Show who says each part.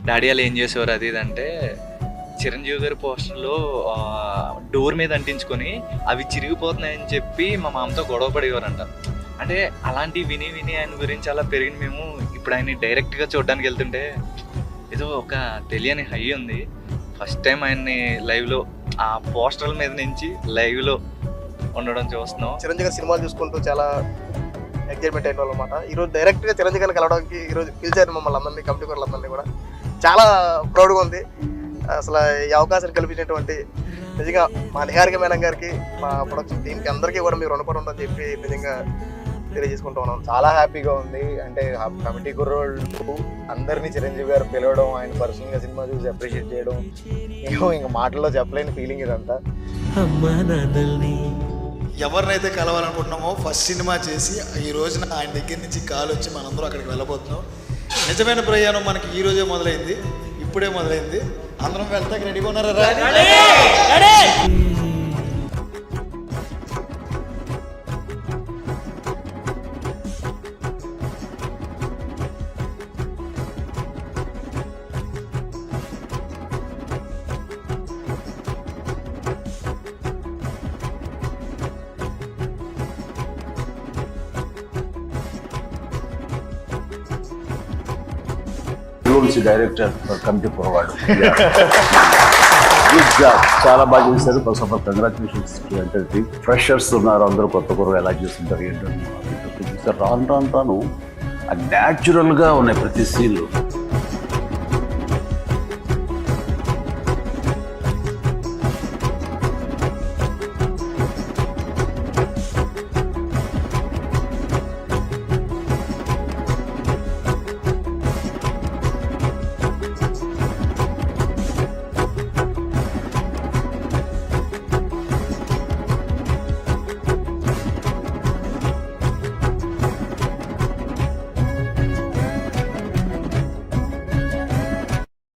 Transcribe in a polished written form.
Speaker 1: Daddy వాళ్ళు ఏం చేసేవారు అది ఇది అంటే చిరంజీవి గారి పోస్టర్లో డోర్ మీద అంటించుకొని అవి చిరిగిపోతున్నాయని చెప్పి మా మామతో గొడవ పడేవారంట. అంటే అలాంటివి విని విని ఆయన గురించి అలా పెరిగిన మేము ఇప్పుడు ఆయన్ని డైరెక్ట్గా చూడడానికి వెళ్తుంటే ఏదో ఒక తెలియని హై ఉంది. ఫస్ట్ టైం ఆయన్ని లైవ్లో ఆ పోస్టర్ల మీద నుంచి లైవ్లో ఉండడం చూస్తున్నాం.
Speaker 2: చిరంజీవి గారి సినిమాలు చూసుకుంటూ చాలా ఎగ్జైట్మెంట్ అయిన వాళ్ళు అనమాట. ఈరోజు డైరెక్ట్గా చిరంజీవి గారిని కలవడానికి ఈరోజు పిలిచారు మమ్మల్ని అందరినీ, కమిటీ వాళ్ళందరినీ కూడా. చాలా ప్రౌడ్గా ఉంది. అసలు ఈ అవకాశాన్ని కల్పించినటువంటి నిజంగా మా నిహారిక మేడం గారికి, మా ప్రొడక్షన్ టీంకి అందరికీ కూడా మీరు రుణపడి ఉందని చెప్పి నిజంగా తెలియజేసుకుంటూ ఉన్నాం.
Speaker 3: చాలా హ్యాపీగా ఉంది. అంటే కమిటీ కుర్రోళ్ళు అందరినీ చిరంజీవి గారు పిలవడం, ఆయన పర్సనల్గా సినిమా చూసి అప్రిషియేట్ చేయడం, ఇంకా మాటల్లో చెప్పలేని ఫీలింగ్ ఇదంతా.
Speaker 4: ఎవరినైతే కలవాలనుకుంటున్నామో ఫస్ట్ సినిమా చేసి ఈ రోజున ఆయన దగ్గర నుంచి కాల్ వచ్చి మనందరం అక్కడికి వెళ్ళబోతున్నాం. నిజమైన ప్రయాణం మనకి ఈ రోజే మొదలైంది, ఇప్పుడే మొదలైంది. అందరం వెళ్తాక రెడీగా ఉన్నారా?
Speaker 5: డైరెక్టర్ కమిటీ కుర్రవాడు గుడ్ జాబ్, చాలా బాగా చేశారు. First of all congratulations to entire team. Freshers ఉన్నారు, అందరూ కొత్త కుర్ర ఎలా చేస్తుంటారు ఏంటంటే రాను రాను రాను న్యాచురల్గా ఉన్నాయి ప్రతి సీన్లు.